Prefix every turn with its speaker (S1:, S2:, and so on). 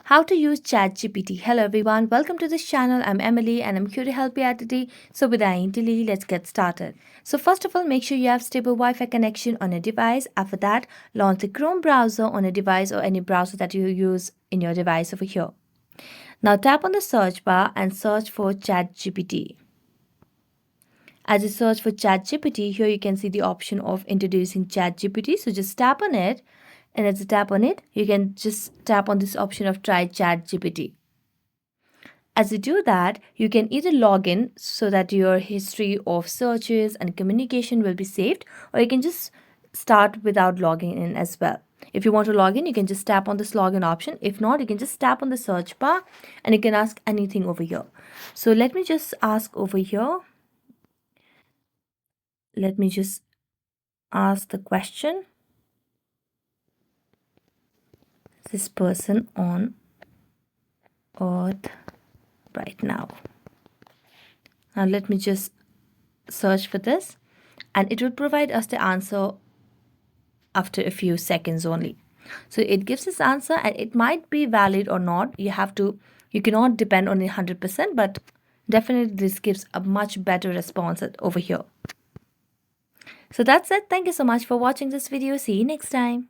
S1: How to use ChatGPT. Hello everyone, welcome to this channel. I'm Emily and I'm here to help you out today. So without any delay, let's get started. So first of all, make sure you have stable Wi-Fi connection on your device. After that, launch the Chrome browser on a device or any browser that you use in your device over here. Now tap on the search bar and search for ChatGPT. As you search for ChatGPT, here you can see the option of introducing ChatGPT. So just tap on it, and as you tap on it, you can just tap on this option of try ChatGPT. As you do that, you can either log in so that your history of searches and communication will be saved, or you can just start without logging in as well. If you want to log in, you can just tap on this login option. If not, you can just tap on the search bar and you can ask anything over here. So let me just ask over here. Let me just ask the question. This person on earth right now? Now let me just search for this and it will provide us the answer after a few seconds only. So it gives this answer and it might be valid or not. You cannot depend on it 100%, but definitely this gives a much better response over here. So that's it. Thank you so much for watching this video. See you next time.